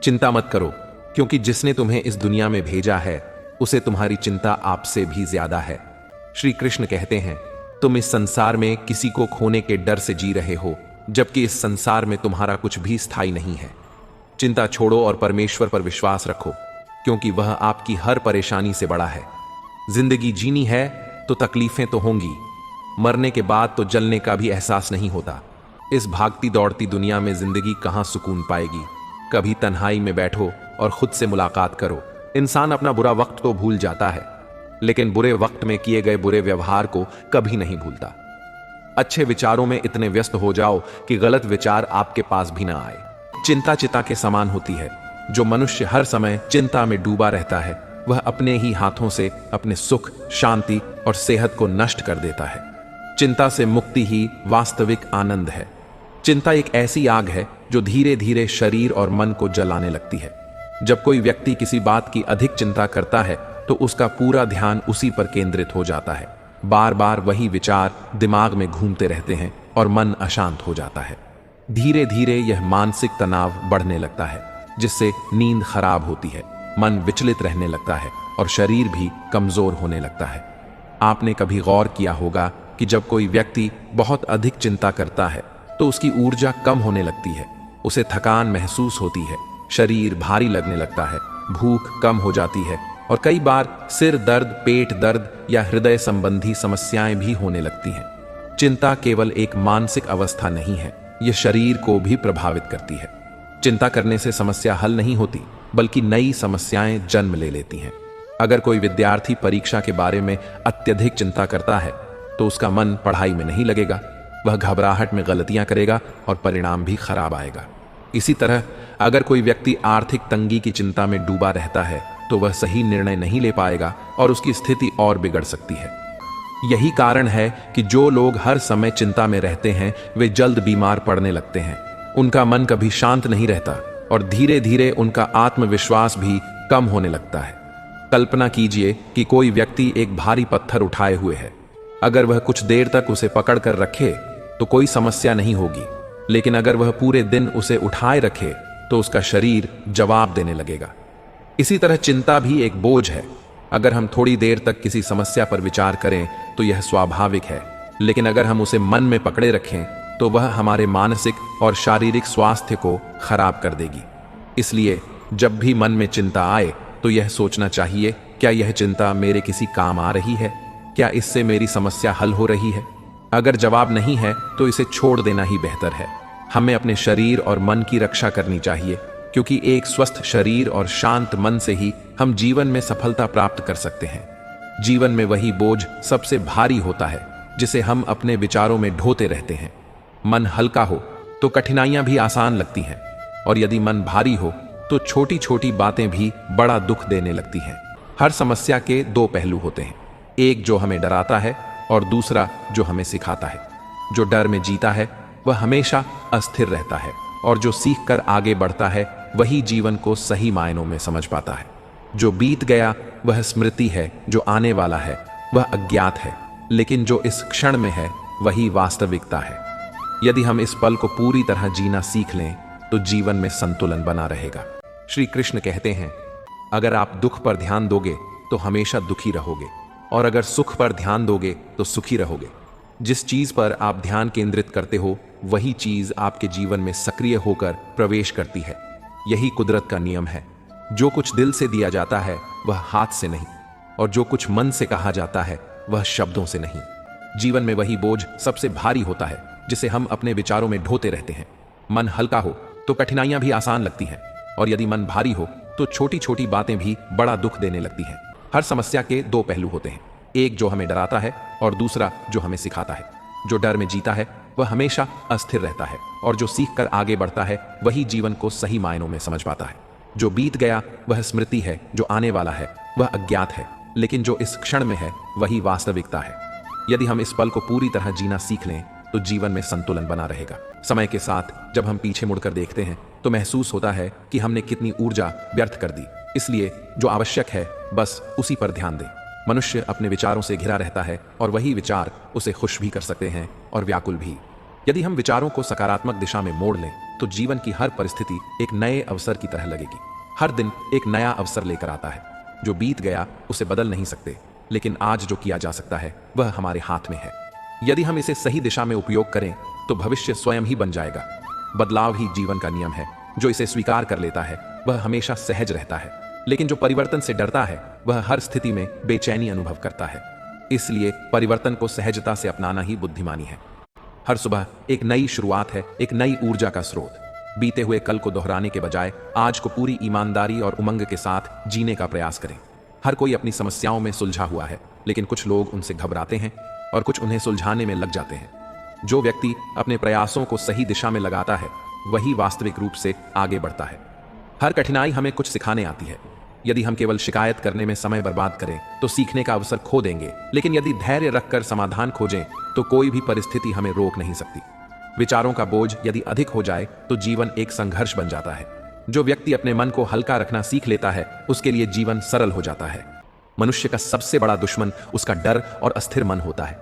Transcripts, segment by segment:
चिंता मत करो, क्योंकि जिसने तुम्हें इस दुनिया में भेजा है उसे तुम्हारी चिंता आपसे भी ज्यादा है। श्री कृष्ण कहते हैं, तुम इस संसार में किसी को खोने के डर से जी रहे हो, जबकि इस संसार में तुम्हारा कुछ भी स्थायी नहीं है। चिंता छोड़ो और परमेश्वर पर विश्वास रखो, क्योंकि वह आपकी हर परेशानी से बड़ा है। जिंदगी जीनी है तो तकलीफें तो होंगी, मरने के बाद तो जलने का भी एहसास नहीं होता। इस भागती दौड़ती दुनिया में जिंदगी कहाँ सुकून पाएगी। कभी तन्हाई में बैठो और खुद से मुलाकात करो। इंसान अपना बुरा वक्त तो भूल जाता है, लेकिन बुरे वक्त में किए गए बुरे व्यवहार को कभी नहीं भूलता। अच्छे विचारों में इतने व्यस्त हो जाओ कि गलत विचार आपके पास भी ना आए। चिंता चिता के समान होती है। जो मनुष्य हर समय चिंता में डूबा रहता है, वह अपने ही हाथों से अपने सुख, शांति और सेहत को नष्ट कर देता है। चिंता से मुक्ति ही वास्तविक आनंद है। चिंता एक ऐसी आग है जो धीरे धीरे शरीर और मन को जलाने लगती है। जब कोई व्यक्ति किसी बात की अधिक चिंता करता है तो उसका पूरा ध्यान उसी पर केंद्रित हो जाता है। बार बार वही विचार दिमाग में घूमते रहते हैं और मन अशांत हो जाता है। धीरे धीरे यह मानसिक तनाव बढ़ने लगता है, जिससे नींद खराब होती है, मन विचलित रहने लगता है और शरीर भी कमजोर होने लगता है। आपने कभी गौर किया होगा कि जब कोई व्यक्ति बहुत अधिक चिंता करता है तो उसकी ऊर्जा कम होने लगती है, उसे थकान महसूस होती है, शरीर भारी लगने लगता है, भूख कम हो जाती है और कई बार सिर दर्द, पेट दर्द या हृदय संबंधी समस्याएं भी होने लगती हैं। चिंता केवल एक मानसिक अवस्था नहीं है, यह शरीर को भी प्रभावित करती है। चिंता करने से समस्या हल नहीं होती, बल्कि नई समस्याएं जन्म ले लेती हैं। अगर कोई विद्यार्थी परीक्षा के बारे में अत्यधिक चिंता करता है तो उसका मन पढ़ाई में नहीं लगेगा, वह घबराहट में गलतियां करेगा और परिणाम भी खराब आएगा। इसी तरह अगर कोई व्यक्ति आर्थिक तंगी की चिंता में डूबा रहता है तो वह सही निर्णय नहीं ले पाएगा और उसकी स्थिति और बिगड़ सकती है। यही कारण है कि जो लोग हर समय चिंता में रहते हैं वे जल्द बीमार पड़ने लगते हैं। उनका मन कभी शांत नहीं रहता और धीरे धीरे उनका आत्मविश्वास भी कम होने लगता है। कल्पना कीजिए कि कोई व्यक्ति एक भारी पत्थर उठाए हुए है। अगर वह कुछ देर तक उसे पकड़ कर रखे तो कोई समस्या नहीं होगी, लेकिन अगर वह पूरे दिन उसे उठाए रखे तो उसका शरीर जवाब देने लगेगा। इसी तरह चिंता भी एक बोझ है। अगर हम थोड़ी देर तक किसी समस्या पर विचार करें तो यह स्वाभाविक है, लेकिन अगर हम उसे मन में पकड़े रखें तो वह हमारे मानसिक और शारीरिक स्वास्थ्य को खराब कर देगी। इसलिए जब भी मन में चिंता आए तो यह सोचना चाहिए, क्या यह चिंता मेरे किसी काम आ रही है? क्या इससे मेरी समस्या हल हो रही है? अगर जवाब नहीं है तो इसे छोड़ देना ही बेहतर है। हमें अपने शरीर और मन की रक्षा करनी चाहिए, क्योंकि एक स्वस्थ शरीर और शांत मन से ही हम जीवन में सफलता प्राप्त कर सकते हैं। जीवन में वही बोझ सबसे भारी होता है जिसे हम अपने विचारों में ढोते रहते हैं। मन हल्का हो तो कठिनाइयां भी आसान लगती हैं, और यदि मन भारी हो तो छोटी छोटी बातें भी बड़ा दुख देने लगती हैं। हर समस्या के दो पहलू होते हैं, एक जो हमें डराता है और दूसरा जो हमें सिखाता है। जो डर में जीता है वह हमेशा अस्थिर रहता है, और जो सीख कर आगे बढ़ता है वही जीवन को सही मायनों में समझ पाता है। जो बीत गया वह स्मृति है, जो आने वाला है वह अज्ञात है, लेकिन जो इस क्षण में है वही वास्तविकता है। यदि हम इस पल को पूरी तरह जीना सीख लें तो जीवन में संतुलन बना रहेगा। श्री कृष्ण कहते हैं, अगर आप दुख पर ध्यान दोगे तो हमेशा दुखी रहोगे, और अगर सुख पर ध्यान दोगे तो सुखी रहोगे। जिस चीज पर आप ध्यान केंद्रित करते हो वही चीज आपके जीवन में सक्रिय होकर प्रवेश करती है। यही कुदरत का नियम है। जो कुछ दिल से दिया जाता है वह हाथ से नहीं, और जो कुछ मन से कहा जाता है वह शब्दों से नहीं। जीवन में वही बोझ सबसे भारी होता है जिसे हम अपने विचारों में ढोते रहते हैं। मन हल्का हो तो कठिनाइयां भी आसान लगती हैं, और यदि मन भारी हो तो छोटी छोटी बातें भी बड़ा दुख देने लगती हैं। हर समस्या के दो पहलू होते हैं, एक जो हमें डराता है और दूसरा जो हमें सिखाता है। जो डर में जीता है वह हमेशा अस्थिर रहता है, और जो सीख कर आगे बढ़ता है वही जीवन को सही मायनों में समझ पाता है। जो बीत गया वह स्मृति है, जो आने वाला है वह अज्ञात है, लेकिन जो इस क्षण में है वही वास्तविकता है। यदि हम इस पल को पूरी तरह जीना सीख लें तो जीवन में संतुलन बना रहेगा। समय के साथ जब हम पीछे मुड़कर देखते हैं तो महसूस होता है कि हमने कितनी ऊर्जा व्यर्थ कर दी। इसलिए जो आवश्यक है बस उसी पर ध्यान दें। मनुष्य अपने विचारों से घिरा रहता है, और वही विचार उसे खुश भी कर सकते हैं और व्याकुल भी। यदि हम विचारों को सकारात्मक दिशा में मोड़ लें तो जीवन की हर परिस्थिति एक नए अवसर की तरह लगेगी। हर दिन एक नया अवसर लेकर आता है। जो बीत गया उसे बदल नहीं सकते, लेकिन आज जो किया जा सकता है वह हमारे हाथ में है। यदि हम इसे सही दिशा में उपयोग करें तो भविष्य स्वयं ही बन जाएगा। बदलाव ही जीवन का नियम है। जो इसे स्वीकार कर लेता है वह हमेशा सहज रहता है, लेकिन जो परिवर्तन से डरता है वह हर स्थिति में बेचैनी अनुभव करता है। इसलिए परिवर्तन को सहजता से अपनाना ही बुद्धिमानी है। हर सुबह एक नई शुरुआत है, एक नई ऊर्जा का स्रोत। बीते हुए कल को दोहराने के बजाय आज को पूरी ईमानदारी और उमंग के साथ जीने का प्रयास करें। हर कोई अपनी समस्याओं में सुलझा हुआ है, लेकिन कुछ लोग उनसे घबराते हैं और कुछ उन्हें सुलझाने में लग जाते हैं। जो व्यक्ति अपने प्रयासों को सही दिशा में लगाता है वही वास्तविक रूप से आगे बढ़ता है। हर कठिनाई हमें कुछ सिखाने आती है। यदि हम केवल शिकायत करने में समय बर्बाद करें तो सीखने का अवसर खो देंगे, लेकिन यदि धैर्य रखकर समाधान खोजें तो कोई भी परिस्थिति हमें रोक नहीं सकती। विचारों का बोझ यदि अधिक हो जाए तो जीवन एक संघर्ष बन जाता है। जो व्यक्ति अपने मन को हल्का रखना सीख लेता है उसके लिए जीवन सरल हो जाता है। मनुष्य का सबसे बड़ा दुश्मन उसका डर और अस्थिर मन होता है।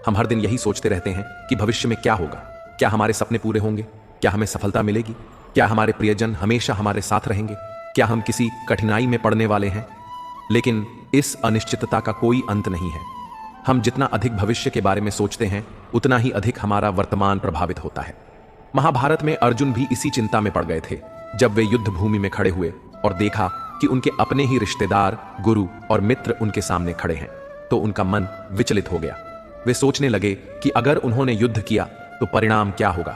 हम हर दिन यही सोचते रहते हैं कि भविष्य में क्या होगा, क्या हमारे सपने पूरे होंगे, क्या हमें सफलता मिलेगी, क्या हमारे प्रियजन हमेशा हमारे साथ रहेंगे, क्या हम किसी कठिनाई में पड़ने वाले हैं। लेकिन इस अनिश्चितता का कोई अंत नहीं है। हम जितना अधिक भविष्य के बारे में सोचते हैं उतना ही अधिक हमारा वर्तमान प्रभावित होता है। महाभारत में अर्जुन भी इसी चिंता में पड़ गए थे। जब वे युद्ध भूमि में खड़े हुए और देखा कि उनके अपने ही रिश्तेदार, गुरु और मित्र उनके सामने खड़े हैं तो उनका मन विचलित हो गया। वे सोचने लगे कि अगर उन्होंने युद्ध किया तो परिणाम क्या होगा।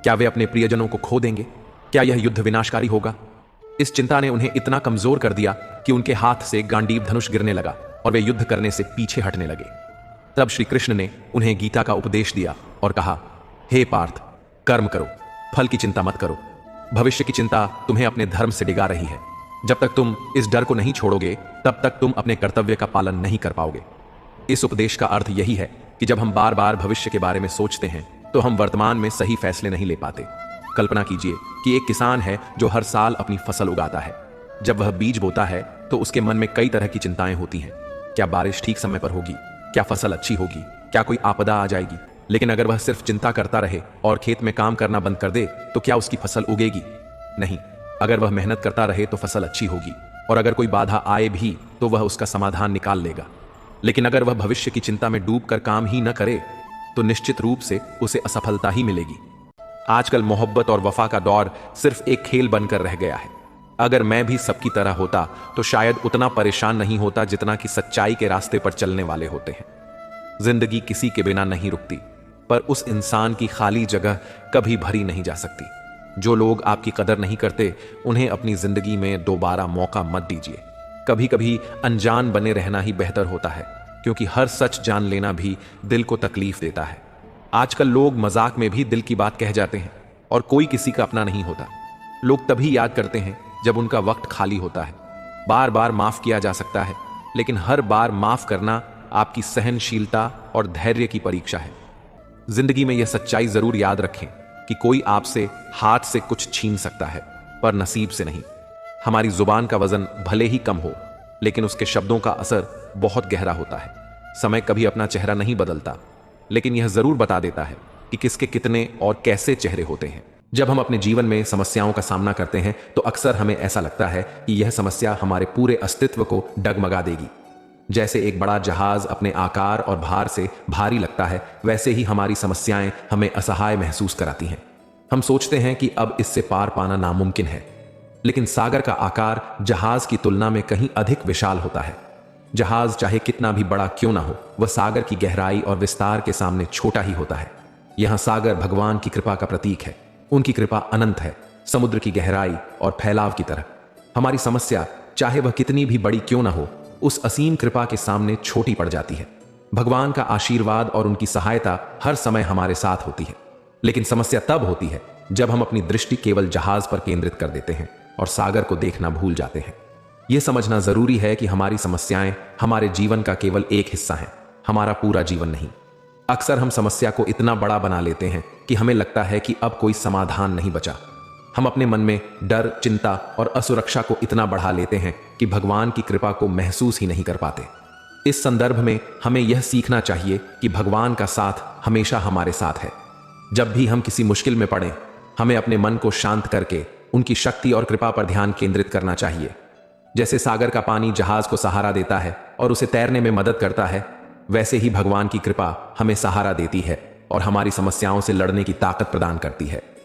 क्या वे अपने प्रियजनों को खो देंगे? क्या यह युद्ध विनाशकारी होगा? इस चिंता ने उन्हें इतना कमजोर कर दिया कि उनके हाथ से गांडीव धनुष गिरने लगा और वे युद्ध करने से पीछे हटने लगे। तब श्री कृष्ण ने उन्हें गीता का उपदेश दिया और कहा, हे पार्थ, कर्म करो, फल की चिंता मत करो। भविष्य की चिंता तुम्हें अपने धर्म से डिगा रही है। जब तक तुम इस डर को नहीं छोड़ोगे तब तक तुम अपने कर्तव्य का पालन नहीं कर पाओगे। इस उपदेश का अर्थ यही है कि जब हम बार बार भविष्य के बारे में सोचते हैं तो हम वर्तमान में सही फैसले नहीं ले पाते। कल्पना कीजिए कि एक किसान है जो हर साल अपनी फसल उगाता है। जब वह बीज बोता है तो उसके मन में कई तरह की चिंताएं होती हैं। क्या बारिश ठीक समय पर होगी? क्या फसल अच्छी होगी? क्या कोई आपदा आ जाएगी? लेकिन अगर वह सिर्फ चिंता करता रहे और खेत में काम करना बंद कर दे तो क्या उसकी फसल उगेगी? नहीं। अगर वह मेहनत करता रहे तो फसल अच्छी होगी, और अगर कोई बाधा आए भी तो वह उसका समाधान निकाल लेगा। लेकिन अगर वह भविष्य की चिंता में डूबकर काम ही न करे तो निश्चित रूप से उसे असफलता ही मिलेगी। आजकल मोहब्बत और वफा का दौर सिर्फ एक खेल बनकर रह गया है। अगर मैं भी सबकी तरह होता तो शायद उतना परेशान नहीं होता जितना कि सच्चाई के रास्ते पर चलने वाले होते हैं। जिंदगी किसी के बिना नहीं रुकती, पर उस इंसान की खाली जगह कभी भरी नहीं जा सकती। जो लोग आपकी कदर नहीं करते उन्हें अपनी जिंदगी में दोबारा मौका मत दीजिए। कभी कभी अनजान बने रहना ही बेहतर होता है, क्योंकि हर सच जान लेना भी दिल को तकलीफ देता है। आजकल लोग मजाक में भी दिल की बात कह जाते हैं और कोई किसी का अपना नहीं होता। लोग तभी याद करते हैं जब उनका वक्त खाली होता है। बार बार माफ किया जा सकता है, लेकिन हर बार माफ करना आपकी सहनशीलता और धैर्य की परीक्षा है। जिंदगी में यह सच्चाई जरूर याद रखें कि कोई आपसे हाथ से कुछ छीन सकता है, पर नसीब से नहीं। हमारी जुबान का वजन भले ही कम हो, लेकिन उसके शब्दों का असर बहुत गहरा होता है। समय कभी अपना चेहरा नहीं बदलता, लेकिन यह जरूर बता देता है कि किसके कितने और कैसे चेहरे होते हैं। जब हम अपने जीवन में समस्याओं का सामना करते हैं तो अक्सर हमें ऐसा लगता है कि यह समस्या हमारे पूरे अस्तित्व को डगमगा देगी। जैसे एक बड़ा जहाज अपने आकार और भार से भारी लगता है, वैसे ही हमारी समस्याएं हमें असहाय महसूस कराती हैं। हम सोचते हैं कि अब इससे पार पाना नामुमकिन है, लेकिन सागर का आकार जहाज की तुलना में कहीं अधिक विशाल होता है। जहाज चाहे कितना भी बड़ा क्यों ना हो, वह सागर की गहराई और विस्तार के सामने छोटा ही होता है। यहां सागर भगवान की कृपा का प्रतीक है। उनकी कृपा अनंत है, समुद्र की गहराई और फैलाव की तरह। हमारी समस्या चाहे वह कितनी भी बड़ी क्यों ना हो, उस असीम कृपा के सामने छोटी पड़ जाती है। भगवान का आशीर्वाद और उनकी सहायता हर समय हमारे साथ होती है, लेकिन समस्या तब होती है जब हम अपनी दृष्टि केवल जहाज पर केंद्रित कर देते हैं और सागर को देखना भूल जाते हैं। यह समझना जरूरी है कि हमारी समस्याएं हमारे जीवन का केवल एक हिस्सा हैं, हमारा पूरा जीवन नहीं। अक्सर हम समस्या को इतना बड़ा बना लेते हैं कि हमें लगता है कि अब कोई समाधान नहीं बचा। हम अपने मन में डर, चिंता और असुरक्षा को इतना बढ़ा लेते हैं कि भगवान की कृपा को महसूस ही नहीं कर पाते। इस संदर्भ में हमें यह सीखना चाहिए कि भगवान का साथ हमेशा हमारे साथ है। जब भी हम किसी मुश्किल में पड़ें, हमें अपने मन को शांत करके उनकी शक्ति और कृपा पर ध्यान केंद्रित करना चाहिए। जैसे सागर का पानी जहाज को सहारा देता है और उसे तैरने में मदद करता है, वैसे ही भगवान की कृपा हमें सहारा देती है और हमारी समस्याओं से लड़ने की ताकत प्रदान करती है।